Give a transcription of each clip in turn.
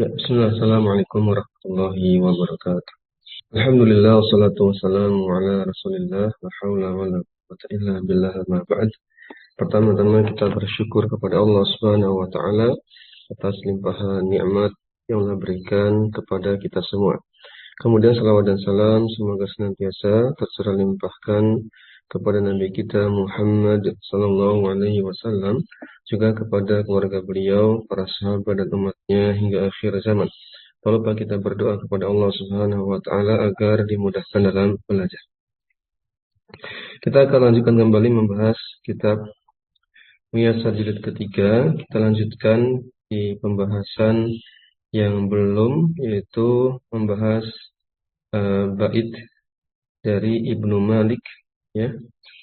Ya, bismillah. Assalamualaikum warahmatullahi wabarakatuh. Alhamdulillah, wassalatu wassalamu ala rasulillah, wa hawla wa la quwwata illa billah, ma ba'd. Pertama-tama kita bersyukur kepada Allah Subhanahu wa taala atas limpahan nikmat yang Allah berikan kepada kita semua. Kemudian salawat dan salam semoga senantiasa tercurah limpahkan kepada Nabi kita Muhammad sallallahu alaihi wasallam, juga kepada keluarga beliau, para sahabat dan umatnya hingga akhir zaman. Tak lupa kita berdoa kepada Allah Subhanahu wa taala agar dimudahkan dalam belajar. Kita akan lanjutkan kembali membahas kitab Muyasar jilid ketiga. Kita lanjutkan di pembahasan yang belum, yaitu membahas bait dari Ibnu Malik, ya,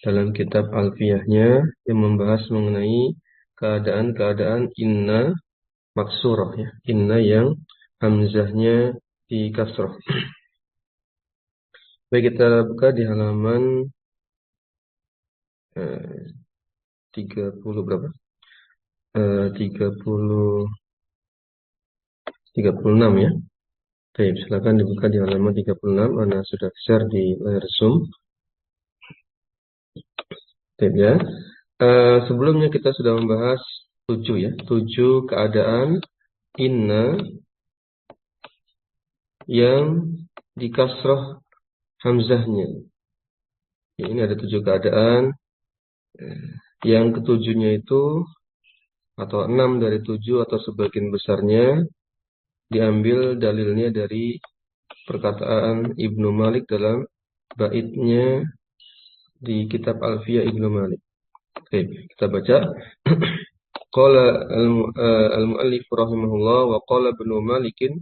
dalam kitab Alfiyahnya yang membahas mengenai keadaan-keadaan inna maksurah, ya, inna yang hamzahnya di kasrah. Baik, kita buka di halaman 30 berapa? 36 ya. Baik, silakan dibuka di halaman 36. Ana sudah share di layar Zoom. Baik ya. Sebelumnya kita sudah membahas 7 ya. 7 keadaan inna yang di kasrah hamzahnya. Ya, ini ada 7 keadaan. Yang ketujuhnya itu, atau 6 dari 7 atau sebagian besarnya, diambil dalilnya dari perkataan Ibnu Malik dalam baitnya di kitab Alfiyah Ibnu Malik. Oke, kita baca. Qala al-muallif rahimahullah wa qala Ibnu Malikin.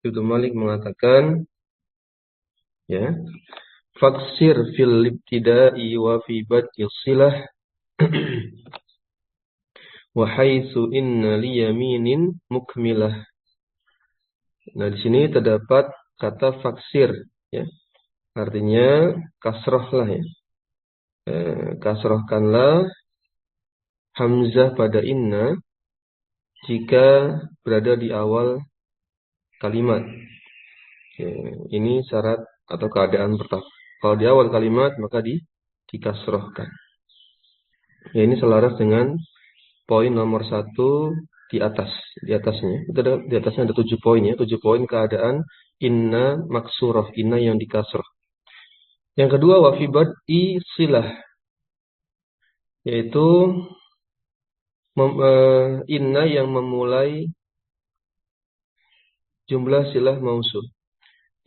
Ibnu Malik mengatakan, ya, faksir fil ibtida'i wa fi bad'i silah wa haitsu inna li yaminin mukmilah. Nah, di sini terdapat kata faksir, ya. Artinya kasrohlah, ya. Kasrohkanlah hamzah pada inna jika berada di awal kalimat. Ya, ini syarat atau keadaan pertama. Kalau di awal kalimat maka dikasrohkan. Ya, ini selaras dengan poin nomor 1 di atasnya. Itu di atasnya ada 7 poin ya, 7 poin keadaan inna maksurah, inna yang dikasroh. Yang kedua wafibad silah, yaitu inna yang memulai jumlah silah mausul.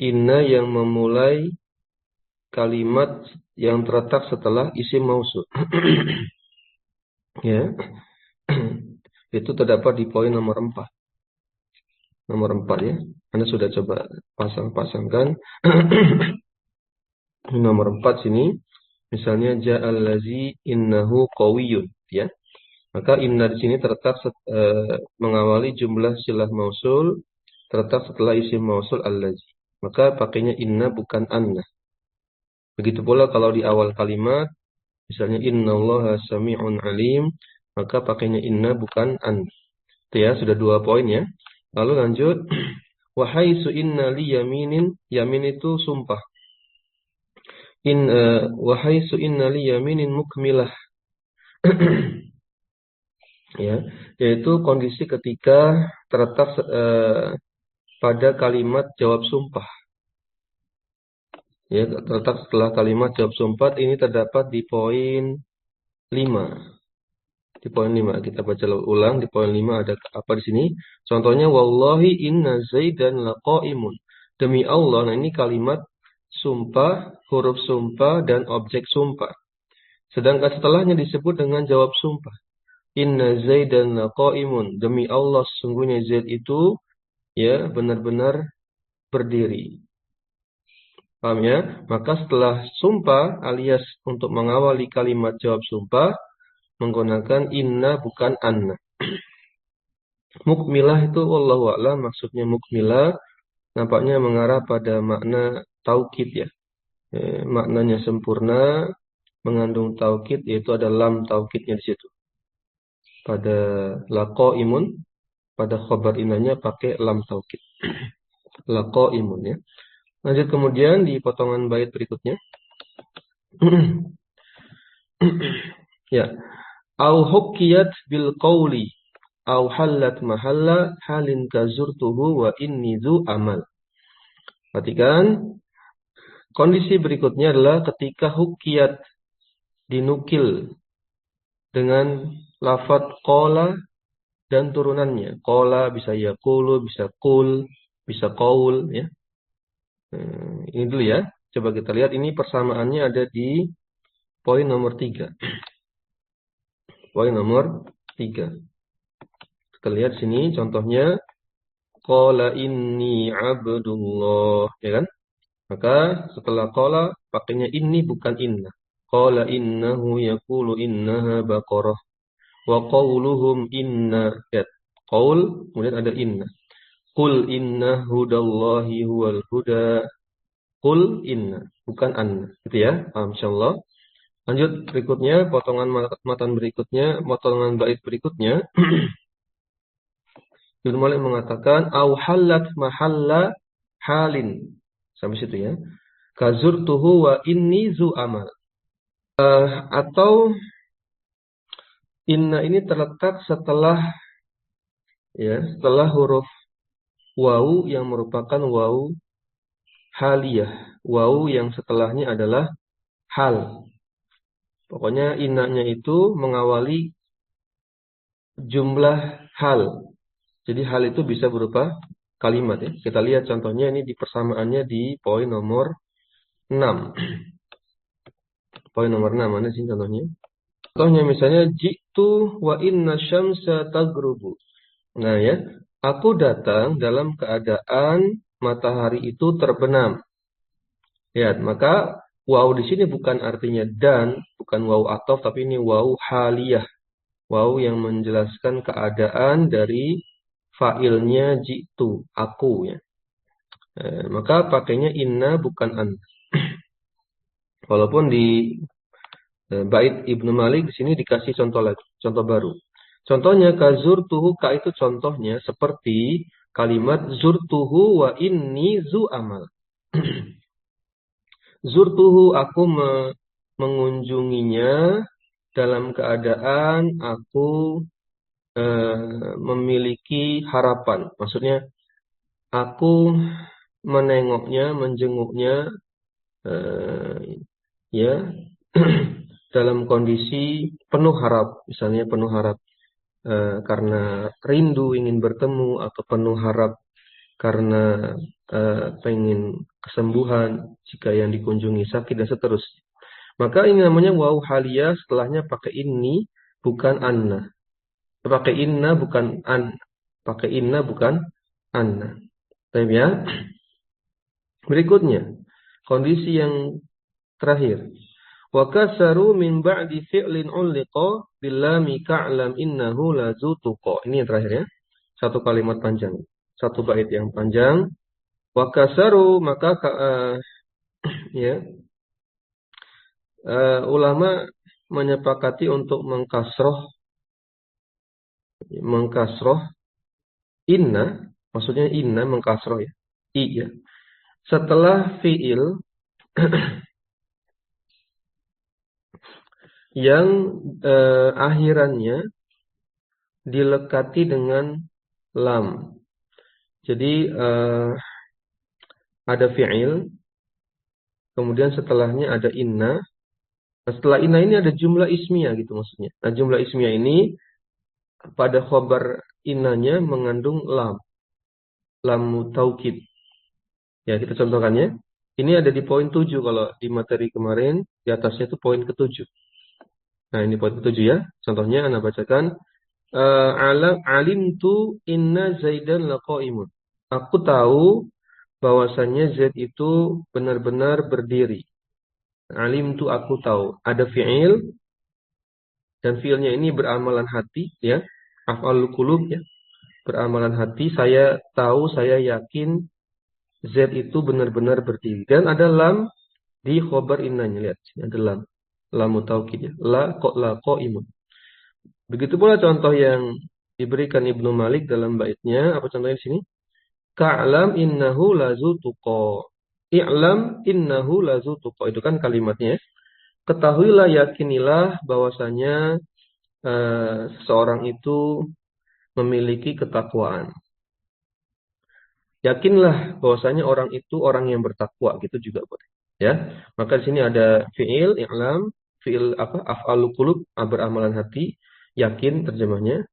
Inna yang memulai kalimat yang terletak setelah isim mausul. Ya. Itu terdapat di poin nomor 4. Nomor 4 ya. Anda sudah coba pasang-pasangkan. Nomor 4 sini, misalnya ja'al lazi innahu qawiyyun, ya. Maka inna di sini terletak mengawali jumlah silah mausul, terletak setelah isim mausul allazi. Maka pakainya inna bukan anna. Begitu pula kalau di awal kalimat, misalnya innallaha sami'un alim, maka pakainya inna bukan anna. Itu ya, sudah 2 poin ya. Lalu lanjut, wa haitsu inna li yaminin, yamin itu sumpah. Wa haitsu inna li yaminin mukmilah. Ya, yaitu kondisi ketika terletak pada kalimat jawab sumpah. Ya, terletak setelah kalimat jawab sumpah, ini terdapat di poin 5. Di poin 5 kita baca ulang. Di poin 5 ada apa di sini? Contohnya wallahi inna zaidan laqaimun. Demi Allah, nah ini kalimat sumpah, huruf sumpah dan objek sumpah. Sedangkan setelahnya disebut dengan jawab sumpah. Inna zaidan laqaimun. Demi Allah, sesungguhnya Zaid itu ya benar-benar berdiri. Paham ya? Maka setelah sumpah alias untuk mengawali kalimat jawab sumpah menggunakan inna bukan anna. Mukmilah itu wallahu a'lam, maksudnya mukmilah nampaknya mengarah pada makna taukid ya. Maknanya sempurna, mengandung taukid, yaitu ada lam taukidnya di situ. Pada laqaimun, pada khobar inanya pakai lam taukid. Laqaimun ya. Lanjut kemudian di potongan bait berikutnya. Ya. Au hukiyat bil qawli au halat mahalla halin kazurtuhu wa inni zu amal. Perhatikan, kondisi berikutnya adalah ketika hukiyat dinukil dengan lafadz qala dan turunannya. Qala bisa yaqulu, bisa qul, bisa qaul ya. Ini dulu ya. Coba kita lihat ini persamaannya ada di poin nomor 3. Poin nomor 3. Kita lihat sini contohnya qala inni abdullah ya kan? Maka setelah qala pakainya inni bukan inna. Qala innahu yaqulu innaha baqarah wa qauluhum inna ya. Qaul kemudian ada inna. Qul inna hudallahi huwal huda. Qul inna bukan anna. Gitu ya. Insyaallah. Lanjut berikutnya potongan matan berikutnya, potongan bait berikutnya. Ibnu Malik mengatakan au halat mahalla halin. Sampai situ ya. Kazurtuhu wa inni zu amal. Atau inna ini terletak setelah huruf wawu yang merupakan wawu haliyah. Wawu yang setelahnya adalah hal. Pokoknya innanya itu mengawali jumlah hal. Jadi hal itu bisa berupa kalimat ya. Kita lihat contohnya ini di persamaannya di poin nomor 6. Poin nomor 6 mana sih contohnya? Contohnya misalnya jitu wa inna syamsa tagrubu. Nah ya, aku datang dalam keadaan matahari itu terbenam. Ya, maka waw di sini bukan artinya dan, bukan waw ataf tapi ini waw haliyah. Waw yang menjelaskan keadaan dari fa'ilnya jitu, aku ya. Maka pakainya inna bukan an. Walaupun di bait Ibnu Malik di sini dikasih contoh lagi, contoh baru. Contohnya kazurtuhu, ka itu contohnya seperti kalimat zurtuhu wa inni zu amal. Zurtuhu, aku mengunjunginya dalam keadaan aku memiliki harapan. Maksudnya aku menengoknya, menjenguknya ya dalam kondisi penuh harap. Misalnya penuh harap karena rindu ingin bertemu, atau penuh harap karena pengen kesembuhan jika yang dikunjungi sakit dan seterusnya. Maka ini namanya waw haliyah, setelahnya pakai ini bukan anna. Pakai inna bukan an. Pakai inna bukan anna. Baik ya. Berikutnya, kondisi yang terakhir. Wa kasaru min ba'di fi'lin ulliqa billami ka'lam innahu la zutuqa. Ini yang terakhir ya. Satu kalimat panjang. Satu bait yang panjang. Wa kasaru, maka ulama menyepakati untuk mengkasroh inna, maksudnya inna mengkasroh ya. Iya. Setelah fi'il yang akhirannya dilekati dengan lam. Jadi ada fi'il, kemudian setelahnya ada inna. Nah, setelah inna ini ada jumlah ismiyah gitu maksudnya. Nah, jumlah ismiyah ini pada khobar innanya mengandung lam. Lam taukid. Ya, kita contohkannya. Ini ada di poin 7 kalau di materi kemarin, di atasnya itu poin ke-7. Nah, ini poin ke-7 ya. Contohnya Anda bacakan alimtu inna Zaidan laqaimun. Aku tahu bahwasannya Zaid itu benar-benar berdiri. Alimtu, aku tahu. Ada fi'il, dan fi'ilnya ini beramalan hati ya. Af'alul qulub ya. Beramalan hati, saya tahu, saya yakin Z itu benar-benar berdiri. Dan ada lam di khobar innanya. Lihat, ada lam. Lamu taukid ya. La qaimun. Begitu pula contoh yang diberikan Ibnu Malik dalam baitnya. Apa contohnya di sini? Ka'lam innahu lazu tuqa. I'lam innahu lazu tuqa. Itu kan kalimatnya. Ketahuilah, yakinilah bahwasanya seseorang itu memiliki ketakwaan. Yakinlah bahwasanya orang itu orang yang bertakwa, gitu juga boleh. Ya. Maka di sini ada fi'il, i'lam, fi'il apa? Af'alul qulub, beramalan hati, yakin terjemahnya.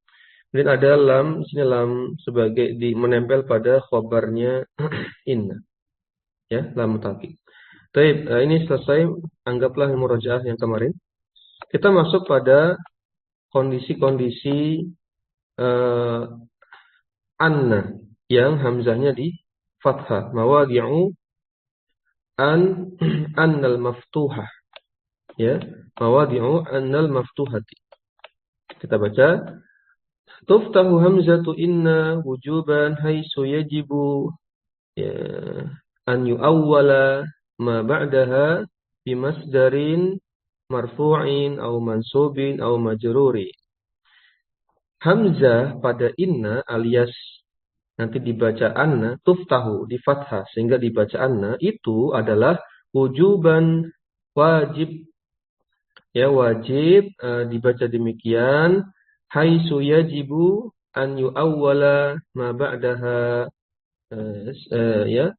Kemudian ada lam, di sini lam sebagai menempel pada khabarnya inna. Ya, lam ta'kid. Baik, ini selesai, anggaplah murojaah yang kemarin. Kita masuk pada kondisi-kondisi anna yang hamzahnya di fathah, mawadi'u annal maftuhah, ya, mawadi'u annal maftuhati. Kita baca, tuftahu hamzatu inna wujuban haitsu yajibu, ya, an yu'awwala ma ba'daha bimasdarin marfu'in aw mansubin aw majruri. Hamzah pada inna alias nanti dibaca anna, tuftahu di fathah sehingga dibaca anna, itu adalah wujuban, wajib, ya, wajib dibaca demikian, haitsu yajibu an yu'awwala ma ba'daha, ya,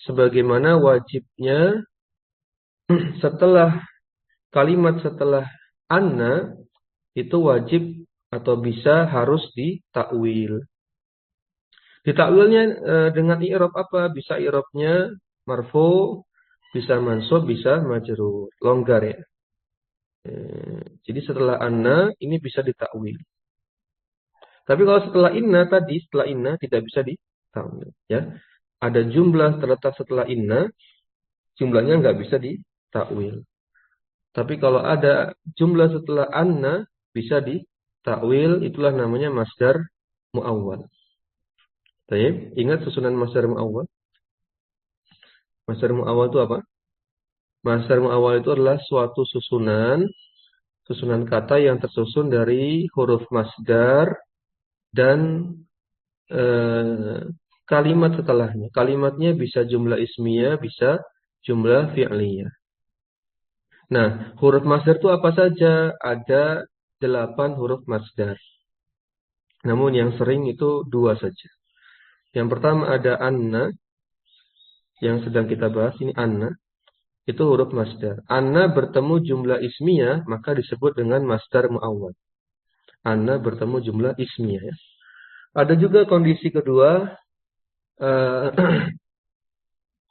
sebagaimana wajibnya setelah kalimat setelah anna itu wajib atau bisa harus ditakwil. Ditakwilnya dengan i'rab apa? Bisa i'rabnya marfu, bisa mansub, bisa majrur. Longgar, ya. Jadi setelah anna ini bisa ditakwil. Tapi kalau setelah inna tadi, setelah inna tidak bisa ditakwil, ya. Ada jumlah terletak setelah inna, jumlahnya nggak bisa ditakwil. Tapi kalau ada jumlah setelah anna bisa ditakwil, itulah namanya masdar mu'awwal. Baik, ingat susunan masdar mu'awwal? Masdar mu'awwal itu apa? Masdar mu'awwal itu adalah suatu susunan kata yang tersusun dari huruf masdar dan kalimat setelahnya. Kalimatnya bisa jumlah ismiyah, bisa jumlah fi'liyah. Nah, huruf masdar itu apa saja? Ada 8 huruf masdar. Namun yang sering itu 2 saja. Yang pertama ada anna, yang sedang kita bahas ini anna. Itu huruf masdar. Anna bertemu jumlah ismiyah, maka disebut dengan masdar mu'awwal. Anna bertemu jumlah ismiyah, ya. Ada juga kondisi kedua,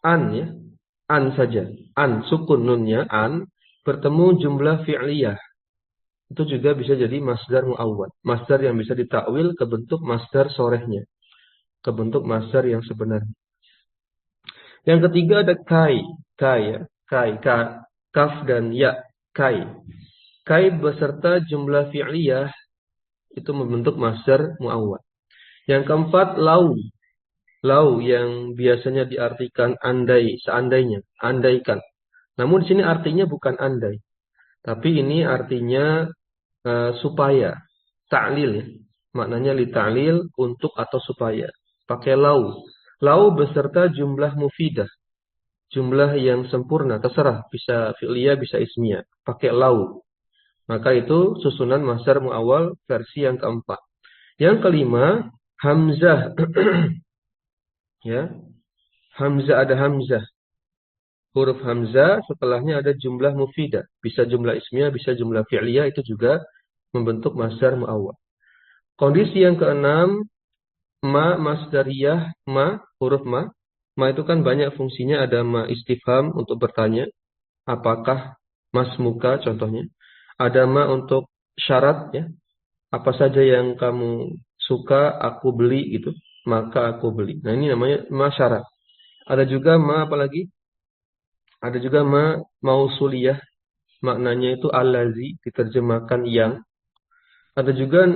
an, ya. An saja. An, sukun nunnya, an, bertemu jumlah fi'liyah. Itu juga bisa jadi masdar mu'awwal. Masdar yang bisa ditakwil ke bentuk masdar sorehnya. Ke bentuk masdar yang sebenarnya. Yang ketiga ada kai. Kai, ya. Kai, kaf dan ya. Kai. Kai beserta jumlah fi'liyah itu membentuk masdar mu'awwal. Yang keempat, lau. Lau yang biasanya diartikan andai, seandainya, andaikan. Namun di sini artinya bukan andai. Tapi ini artinya supaya. Ta'lil, ya. Maknanya li ta'lil, untuk atau supaya. Pakai lau. Lau beserta jumlah mufidah. Jumlah yang sempurna, terserah. Bisa fi'liyah, bisa ismiyah. Pakai lau. Maka itu susunan masdar mu'awwal versi yang keempat. Yang kelima, hamzah. Ya, hamzah, ada hamzah. Huruf hamzah setelahnya ada jumlah mufidah. Bisa jumlah ismiyah, bisa jumlah fi'liyah, itu juga membentuk masdar mu'awwal. Kondisi yang keenam, ma masdariyah, ma, huruf ma. Ma itu kan banyak fungsinya, ada ma istifham untuk bertanya, apakah masmuka contohnya. Ada ma untuk syarat, ya. Apa saja yang kamu suka, aku beli gitu. Maka aku beli. Nah, ini namanya ma syarat. Ada juga ma apa lagi? Ada juga ma mausuliyah. Maknanya itu allazi, diterjemahkan yang. Ada juga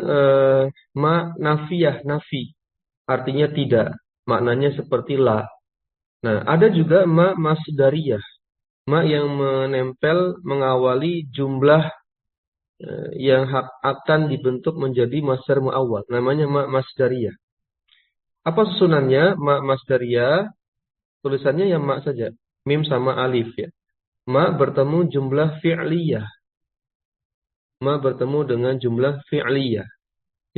ma nafiyah, nafi. Artinya tidak. Maknanya seperti la. Nah, ada juga ma masdariyah. Ma yang menempel, mengawali jumlah yang akan dibentuk menjadi masdar muawwal, namanya ma masdariyah. Apa susunannya? Ma masdariyah, tulisannya yang ma saja, mim sama alif ya. Ma bertemu jumlah fi'liyah. Ma bertemu dengan jumlah fi'liyah.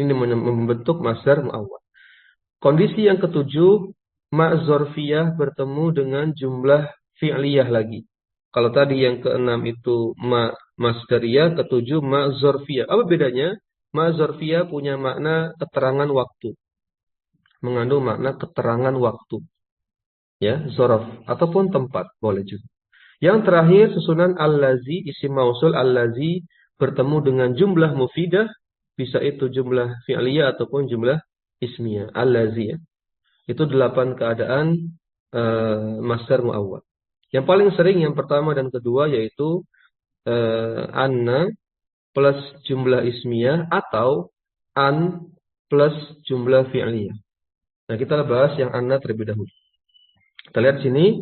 Ini membentuk masdar muawwal. Kondisi yang ketujuh, ma zorfiyah bertemu dengan jumlah fi'liyah lagi. Kalau tadi yang keenam itu ma masdariyah, ketujuh ma zorfiyah. Apa bedanya? Ma zorfiyah punya makna keterangan waktu. Mengandung makna keterangan waktu. Ya, zorof ataupun tempat boleh juga. Yang terakhir susunan allazi, isim mausul allazi bertemu dengan jumlah mufidah, bisa itu jumlah fi'liyah ataupun jumlah ismiyah. Allazi ya. Itu 8 keadaan masdar muawwal. Yang paling sering yang pertama dan kedua yaitu anna plus jumlah ismiyah atau an plus jumlah fi'liyah. Nah, kita bahas yang anna terlebih dahulu. Kita lihat sini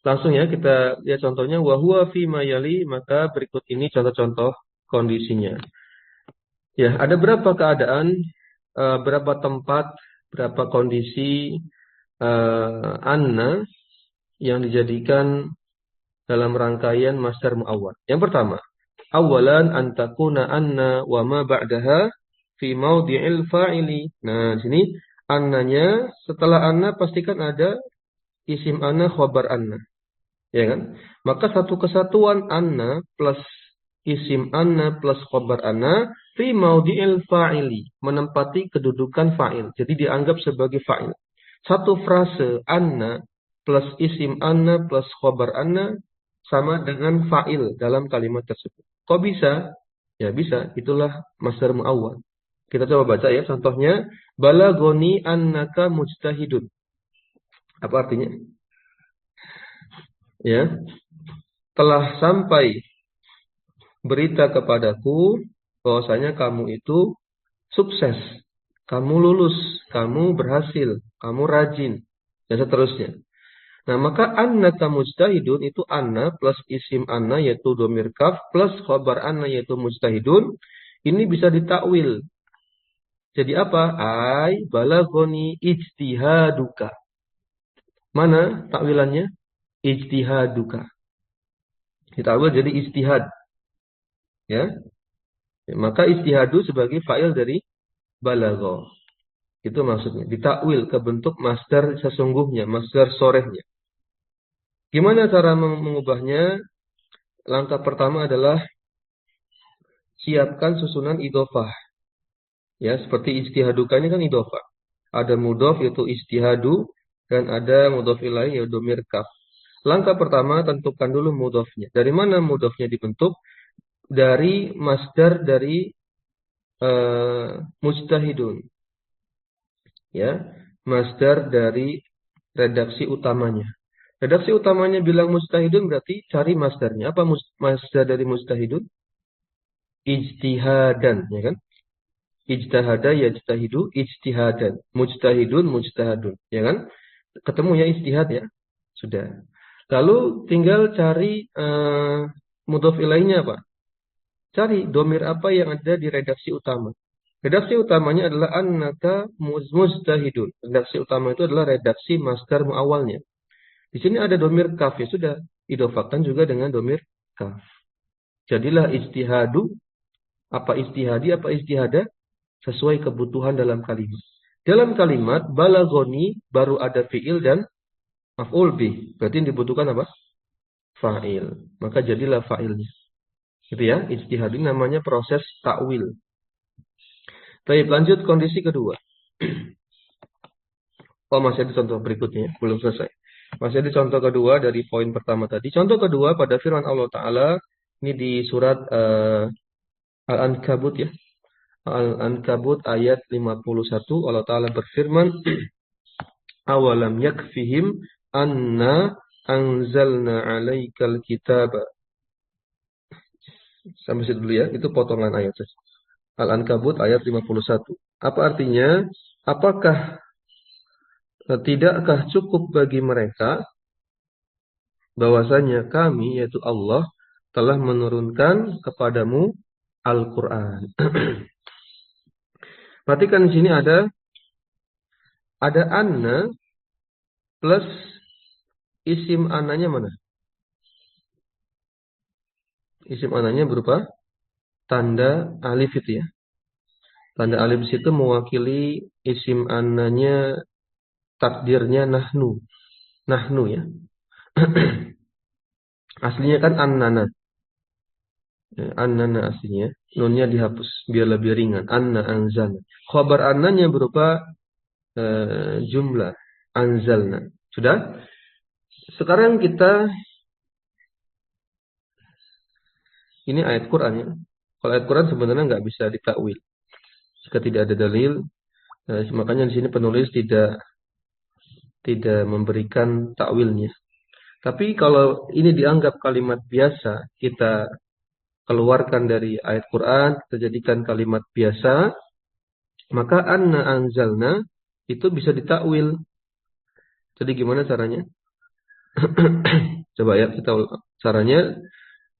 langsung ya, kita lihat contohnya wa huwa fi mayali, maka berikut ini contoh-contoh kondisinya. Ya, ada berapa keadaan, berapa tempat, berapa kondisi anna yang dijadikan dalam rangkaian masdar muawwal. Yang pertama, awalan antakuna anna wa ma ba'daha fi maudhi'il fa'ili. Nah, di sini annanya setelah anna pastikan ada isim anna khabar anna. Ya kan? Maka satu kesatuan anna plus isim anna plus khabar anna fi maudhi'il fa'ili, menempati kedudukan fa'il. Jadi dianggap sebagai fa'il. Satu frase anna plus isim anna plus khabar anna sama dengan fa'il dalam kalimat tersebut. Kok bisa? Ya bisa, itulah masdar muawwal. Kita coba baca ya contohnya. Balagoni annaka mujtahidun. Apa artinya? Ya, telah sampai berita kepadaku bahwasanya kamu itu sukses, kamu lulus, kamu berhasil, kamu rajin, dan seterusnya. Nah, maka annaka mujtahidun itu anna plus isim anna yaitu dhamir kaf plus khabar anna yaitu mujtahidun. Ini bisa ditakwil. Jadi apa? Ai balagoni ijtihaduka. Mana takwilannya? Ijtihaduka. Ditakwil jadi ijtihad. Ya. Maka ijtihadu sebagai fa'il dari balagho. Itu maksudnya. Ditakwil ke bentuk masdar sesungguhnya, masdar sorehnya. Gimana cara mengubahnya? Langkah pertama adalah siapkan susunan idhofah. Ya, seperti ijtihaduka ini kan idhofah. Ada mudhof yaitu ijtihadu dan ada mudhof ilaih yaitu dhamir kaf. Langkah pertama tentukan dulu mudhofnya. Dari mana mudhofnya dibentuk? Dari masdar dari mujtahidun. Ya, masdar dari redaksi utamanya. Redaksi utamanya bilang mujtahidun berarti cari masdarnya. Apa masdar dari mujtahidun? Ijtihadan, ya kan? Ijtihada yajtahidu ijtihadan. Mujtahidun mujtahadun, ya kan? Ketemu ya ijtihad ya. Sudah. Lalu tinggal cari mudhof ilaihnya apa? Cari domir apa yang ada di redaksi utama. Redaksi utamanya adalah annaka mujtahidun. Redaksi utama itu adalah redaksi masdar muawalnya. Di sini ada domir kaf, ya sudah idofakan juga dengan domir kaf. Jadilah ijtihadu, apa ijtihadi, apa ijtihada, sesuai kebutuhan dalam kalimat. Dalam kalimat balagoni baru ada fiil dan maf'ul bih. Berarti yang dibutuhkan apa? Fa'il. Maka jadilah fa'ilnya. Gitu ya, ijtihad ini namanya proses takwil. Baik, lanjut kondisi kedua. Oh, masih ada contoh berikutnya, belum selesai. Masih ada contoh kedua dari poin pertama tadi. Contoh kedua pada firman Allah Ta'ala, ini di surat Al-Ankabut ya. Al-Ankabut ayat 51, Allah Ta'ala berfirman, awalam yakfihim anna anzalna alaikal kitaba. Sampai situ dulu ya, itu potongan ayat. Al-Ankabut ayat 51. Apa artinya? Apakah tidakkah cukup bagi mereka bahwasanya kami, yaitu Allah, telah menurunkan kepadamu Al-Quran. Perhatikan di sini ada anna plus isim ananya mana? Isim ananya berupa tanda alif itu ya. Tanda alif itu mewakili isim ananya, takdirnya nahnu. Nahnu ya. Aslinya kan annana. Ya, annana aslinya. Nunnya dihapus biar lebih ringan. Anna anzalna. Khabar annanya berupa jumlah. Anzalna. Sudah? Sekarang ini ayat Quran ya. Kalau ayat Quran sebenarnya nggak bisa ditakwil jika tidak ada dalil. Makanya di sini penulis tidak memberikan takwilnya. Tapi kalau ini dianggap kalimat biasa, kita keluarkan dari ayat Quran, kita jadikan kalimat biasa, maka anna anzalna itu bisa ditakwil. Jadi gimana caranya? Coba ya kita caranya.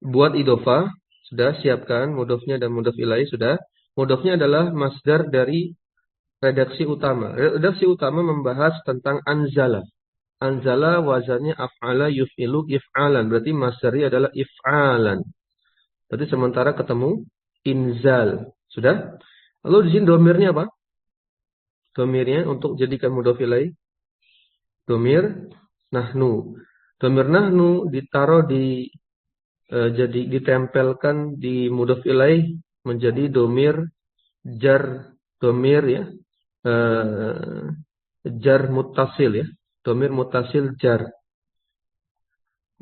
Buat idhofah, sudah siapkan mudhofnya dan mudhof ilaih sudah. Mudhofnya adalah masdar dari redaksi utama. Redaksi utama membahas tentang anzala. Anzala wazannya af'ala yuf'ilu if'alan. Berarti masdarnya adalah if'alan. Berarti sementara ketemu inzal. Sudah? Lalu di sini domirnya apa? Domirnya untuk jadikan mudhof ilaih. Domir nahnu. Domir nahnu ditaruh jadi ditempelkan di mudhof ilaih menjadi domir jar, domir ya, jar muttasil ya, domir muttasil jar.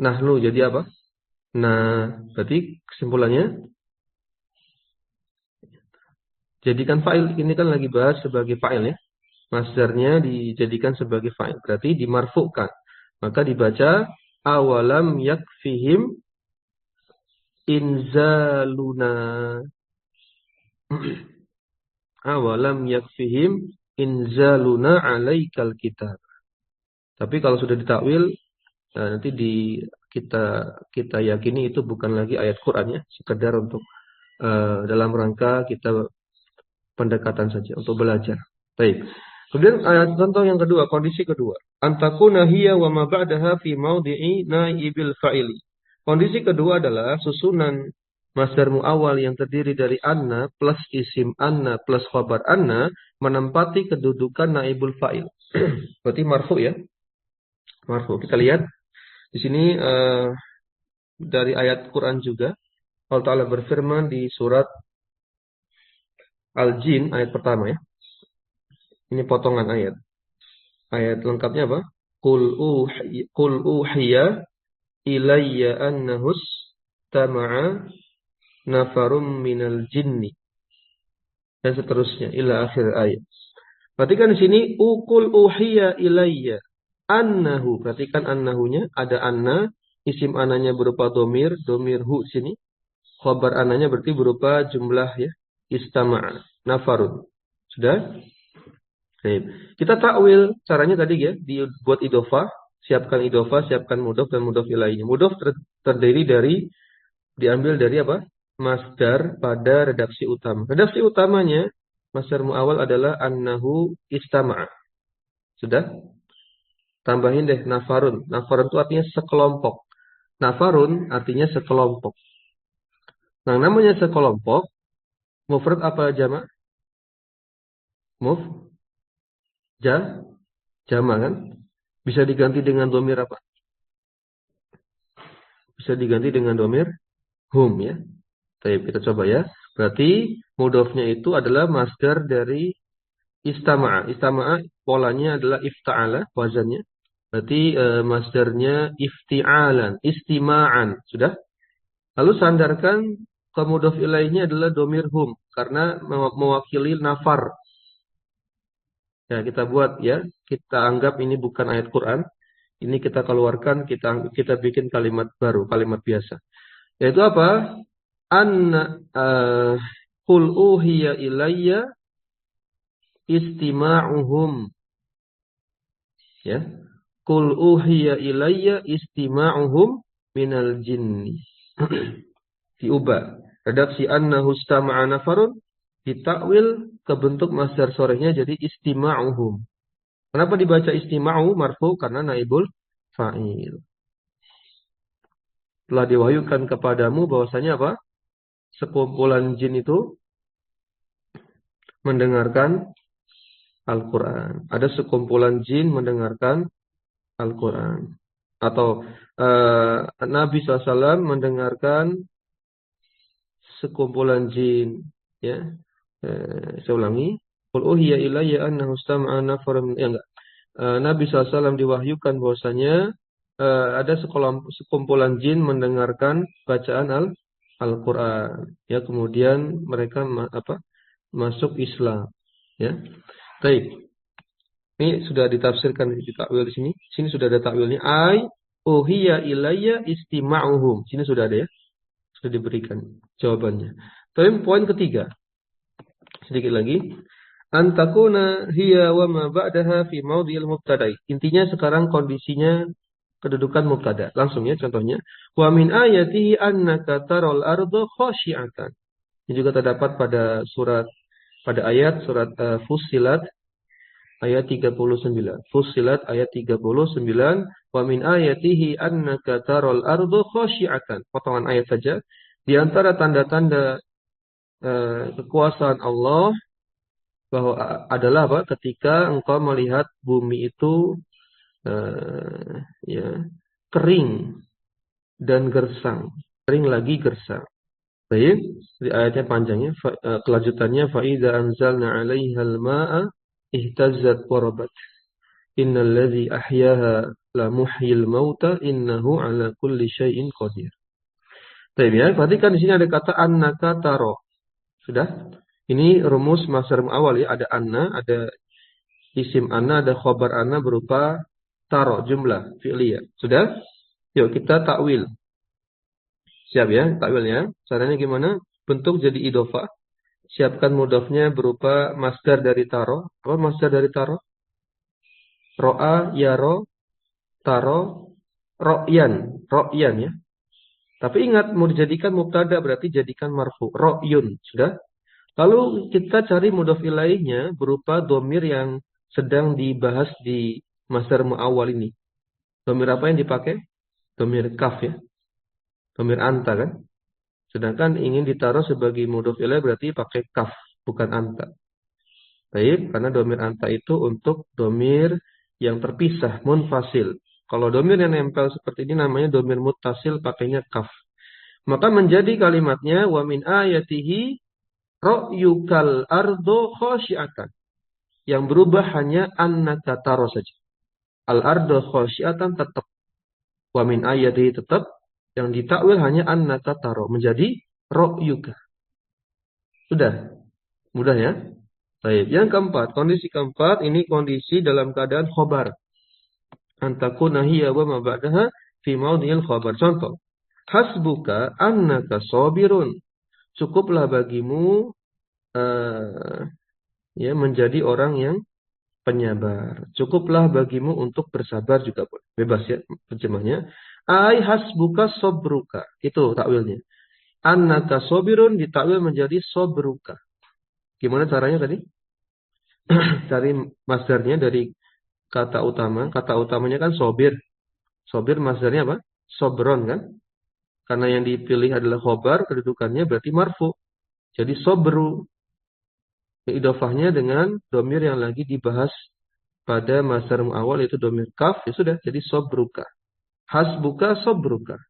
Nahnu jadi apa? Nah, berarti kesimpulannya jadikan fa'il. Ini kan lagi bahas sebagai fa'il ya. Masdarnya dijadikan sebagai fa'il. Berarti dimarfu'kan. Maka dibaca awalam yakfihim inzaluna. Awalam yakfihim inzaluna alaikal kitab. Tapi kalau sudah ditakwil, nanti kita yakini itu bukan lagi ayat Quran ya, sekedar untuk dalam rangka kita pendekatan saja untuk belajar. Baik. Kemudian contoh yang kedua, kondisi kedua. Antakuna hiya wa ma ba'daha fi maudhi'i naibil fa'ili. Kondisi kedua adalah susunan masdar mu'awwal yang terdiri dari anna plus isim anna plus khabar anna menempati kedudukan naibul fa'il. Berarti marfu ya. Marfu. Kita lihat di sini dari ayat Quran juga. Allah Ta'ala berfirman di surat Al-Jin ayat pertama ya. Ini potongan ayat. Ayat lengkapnya apa? Qul uhiya ilayya annahus tama'a nafarum minal jinni. Dan seterusnya. Ila akhir ayat. Perhatikan di sini. Qul uhiya ilayya annahu. Perhatikan annahunya. Ada anna. Isim ananya berupa domir. Domir hu sini. Khabar ananya berarti berupa jumlah ya. Istama'a. Nafarun. Sudah? Baik. Kita takwil caranya tadi ya, dibuat idhofah, siapkan idhofah, siapkan mudhof dan mudhof ilaihnya. Mudhof terdiri diambil dari apa? Masdar pada redaksi utama. Redaksi utamanya masdar muawal adalah annahu istama'a. Sudah? Tambahin deh nafarun. Nafarun itu artinya sekelompok. Nafarun artinya sekelompok. Nah, namanya sekelompok, mufrad apa jamak? Jama kan? Bisa diganti dengan domir apa? Bisa diganti dengan domir hum ya. Baik, kita coba ya. Berarti mudhofnya itu adalah masdar dari istama'a. Istama'a polanya adalah ifta'ala wazannya. Berarti masdarnya ifti'alan, istima'an. Sudah? Lalu sandarkan ke mudhof ilaihnya adalah domir hum karena mewakili nafar. Ya, kita buat ya. Kita anggap ini bukan ayat Quran. Ini kita keluarkan, kita bikin kalimat baru, kalimat biasa. Yaitu apa? Qul uhiya ilayya istima'uhum. Ya. Qul uhiya ilayya istima'uhum minal jinni. Diubah. Redaksi annahu istama'a nafarun ditakwil ke bentuk masdar sorehnya jadi istima'uhum. Kenapa dibaca istima'u marfu? Karena naibul fa'il. Telah diwahyukan kepadamu bahwasanya apa? Sekumpulan jin itu mendengarkan Al-Quran. Ada sekumpulan jin mendengarkan Al-Quran. Atau Nabi SAW mendengarkan sekumpulan jin. Ya, saya ulangi. Qul uhiya ilayya annahu istama'a nafarun enggak. Nabi SAW diwahyukan bahwasanya ada sekumpulan jin mendengarkan bacaan Al-Quran. Ya, kemudian mereka masuk Islam. Ya, baik. Ini sudah ditafsirkan di takwil di sini. Sini sudah ada takwilnya. Ai uhiya ilayya istima'uhum. Sini sudah ada ya. Sudah diberikan jawabannya. Tapi poin ketiga. Sedikit lagi. Antakuna hiya wa ma ba'daha fi maudhi'il mubtada'i. Intinya sekarang kondisinya kedudukan mubtada. Langsung ya contohnya. Wa min ayatihi annaka taral arda khashi'atan. Ini juga terdapat pada ayat surat Fussilat ayat 39. Fussilat ayat 39. Wa min ayatihi annaka taral arda khashi'atan. Potongan ayat saja. Di antara tanda-tanda kekuasaan Allah bahwa adalah apa? Ketika engkau melihat bumi itu kering dan gersang. Kering lagi gersang. Baik, di ayatnya panjangnya. Kelanjutannya fa'idza anzalna 'alaihal ma'a ihtazzat wa rabat. Innal ladzi ahyaha la muhyil mauta innahu 'ala kulli syai'in qadir. Baik ya, perhatikan di sini ada kata annaka taro. Sudah? Ini rumus masdar awal ya, ada anna, ada isim anna, ada khobar anna berupa taro, jumlah fi'liyah. Sudah? Yuk kita takwil. Siap ya, takwilnya. Caranya gimana? Bentuk jadi idhofah. Siapkan mudhofnya berupa masdar dari taro. Apa masdar dari taro? Ro'a, yaro, taro, ro'yan. Ro'yan ya. Tapi ingat, mau dijadikan mubtada berarti jadikan marfu. Ro'yun. Sudah? Lalu kita cari mudhof ilaihnya berupa domir yang sedang dibahas di masdar mu'awwal ini. Domir apa yang dipakai? Domir kaf ya. Domir anta kan. Sedangkan ingin ditaruh sebagai mudhof ilaih berarti pakai kaf, bukan anta. Baik, karena domir anta itu untuk domir yang terpisah, munfasil. Kalau domir yang nempel seperti ini namanya domir muttasil, pakainya kaf. Maka menjadi kalimatnya wa min ayatihi ra'yukal ardo khasyi'atan. Yang berubah hanya annaka taro saja. Al ardo khasyi'atan tetap. Wa min ayatihi tetap. Yang ditakwil hanya annaka taro. Menjadi ra'yuka. Sudah. Mudah ya. Baik. Yang keempat. Kondisi keempat. Ini kondisi dalam keadaan khobar. Antakuna hiya wa ma ba'daha fi maudhi'il khobar. Contoh. Hasbuka annaka sabirun. Cukuplah bagimu menjadi orang yang penyabar. Cukuplah bagimu untuk bersabar juga boleh. Bebas ya terjemahnya. Ai hasbuka sobruka. Itu takwilnya. Annaka sobirun ditakwil menjadi sobruka. Gimana caranya tadi? Cari masdarnya dari kata utama. Kata utamanya kan sobir. Sobir masdarnya apa? Sobron kan? Karena yang dipilih adalah khobar, kedudukannya berarti marfu. Jadi sobru. Idhofahnya dengan domir yang lagi dibahas pada masdar mu'awwal yaitu domir kaf. Ya sudah, jadi sobruka. Hasbuka sobruka.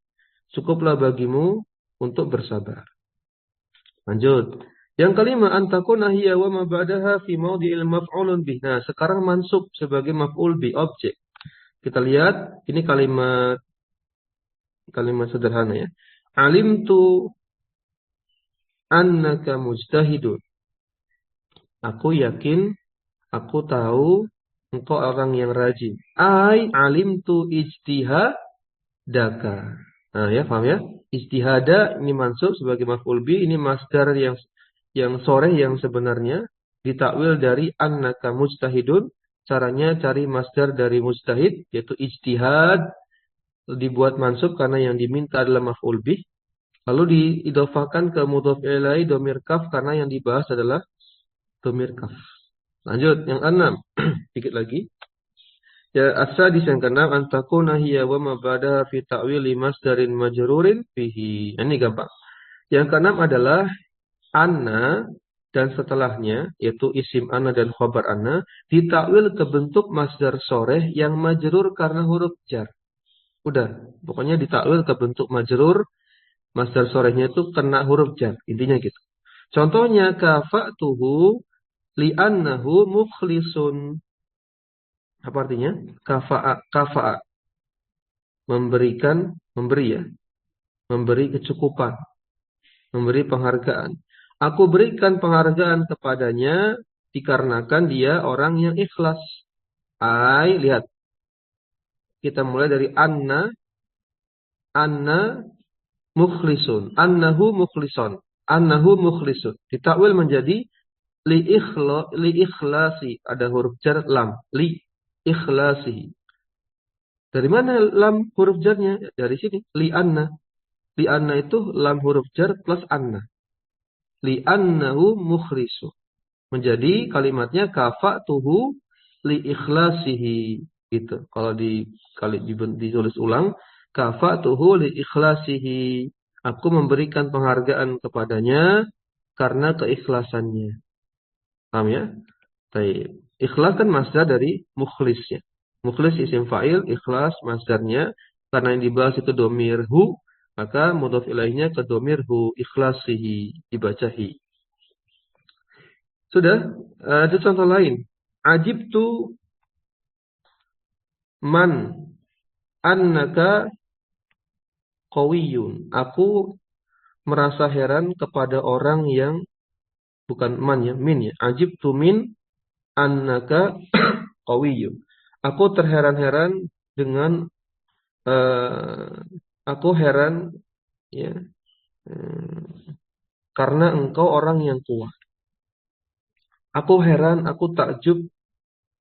Cukuplah bagimu untuk bersabar. Lanjut. Yang kelima, antakuna hiya wa ma ba'daha fi maudhi'il maf'ulun bih. Nah, sekarang mansub sebagai maf'ul bi, objek. Kita lihat, ini kalimat sederhana ya. Alimtu annaka mujtahidun. Aku yakin, aku tahu engkau orang yang rajin. Ai alimtu ijtihadaka. Nah ya, paham ya? Ijtihada ini mansub sebagai maf'ul bi, ini masdar yang sore yang sebenarnya ditakwil dari annaka mujtahidun. Caranya cari masdar dari mujtahid yaitu ijtihad, dibuat mansub karena yang diminta adalah maf'ul bih. Lalu diidofahkan ke mudhof ilaih domir kaf karena yang dibahas adalah domir kaf. Lanjut yang keenam. Dikit lagi. Ya as-sadis yang keenam antakuna hiya wa ma ba'daha fi ta'wili masdarin majrurin fihi. Ini gampang. Yang keenam adalah anna dan setelahnya yaitu isim anna dan khabar anna ditakwil ke bentuk masdar soreh yang majrur karena huruf jar. Udah, pokoknya ditakwil ke bentuk majrur, masdar sorehnya itu kena huruf jar. Intinya gitu. Contohnya kafa'tuhu li'annahu mukhlisun. Apa artinya? Kafa'a memberikan, memberi ya, memberi kecukupan, memberi penghargaan. Aku berikan penghargaan kepadanya dikarenakan dia orang yang ikhlas. Lihat. Kita mulai dari anna mukhlisun, annahu mukhlison, annahu mukhlisun. Ditakwil menjadi li ikhlasi, ada huruf jar lam, li ikhlasi. Dari mana lam huruf jarnya? Dari sini, li anna. Li anna itu lam huruf jar plus anna. Li annahu mukhlisu. Menjadi kalimatnya kafa'tuhu li ikhlasihi. Gitu. Kalau ditulis ulang, kafa'tuhu li ikhlasihi. Aku memberikan penghargaan kepadanya karena keikhlasannya. Paham ya? Baik. Ikhlas kan masdar dari mukhlisnya. Mukhlis isim fa'il, ikhlas masdarnya. Karena yang dibahas itu domir hu, maka mudhof ilaihnya ke domir hu, ikhlasihi, dibacahi. Sudah, ada contoh lain. Ajibtu man annaka qawiyyun. Aku merasa heran kepada orang yang bukan man ya, min ya. Ajibtu min annaka qawiyyun. Aku terheran-heran dengan aku heran ya karena engkau orang yang kuat. Aku heran, aku takjub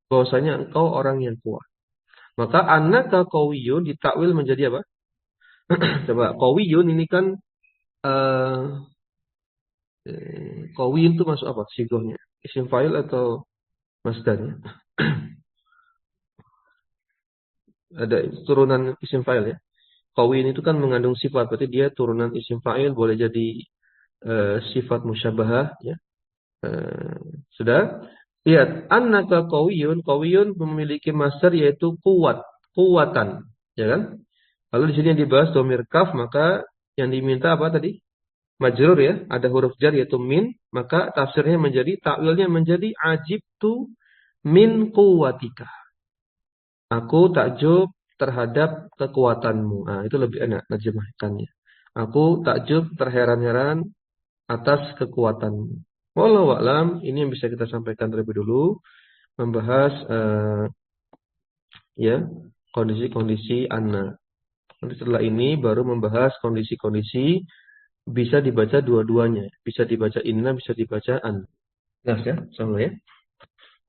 bahwasanya engkau orang yang kuat. Maka annaka qawiyyun ditakwil menjadi apa? Coba qawiyyun ini kan qawiyyun itu masuk apa sigohnya? Isim fa'il atau masdarnya? Ada turunan isim fa'il ya. Qawiyyun itu kan mengandung sifat, berarti dia turunan isim fa'il, boleh jadi sifat musyabahah ya. Sudah? Lihat, annaka qawiyyun, qawiyyun memiliki masdar yaitu kuat, kuatan, ya kan? Lalu di sini yang dibahas domir kaf, maka yang diminta apa tadi? Majrur ya, ada huruf jar yaitu min, maka tafsirnya menjadi, takwilnya menjadi ajibtu min quwwatika. Aku takjub terhadap kekuatanmu. Nah, itu lebih enak nerjemahkannya. Aku takjub terheran-heran atas kekuatanmu. Wallahu a'lam, ini yang bisa kita sampaikan terlebih dulu, membahas ya kondisi-kondisi anna. Nanti setelah ini baru membahas kondisi-kondisi bisa dibaca dua-duanya, bisa dibaca inna, bisa dibaca an. Nah ya, insyaallah ya.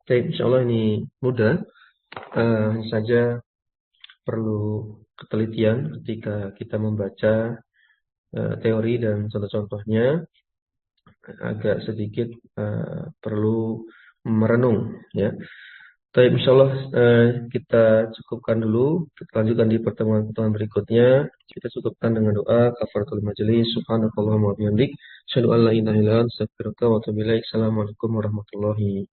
Baik, insyaallah ini mudah. Hanya saja perlu ketelitian ketika kita membaca teori dan contoh-contohnya, agak sedikit perlu merenung ya. Baik, insyaallah kita cukupkan dulu. Kita lanjutkan di pertemuan-pertemuan berikutnya. Kita cukupkan dengan doa kafaratul majelis. Subhanakallahumma wa bihamdik, asyhadu an la ilaha illa anta, astaghfiruka wa atubu ilaik. Assalamualaikum warahmatullahi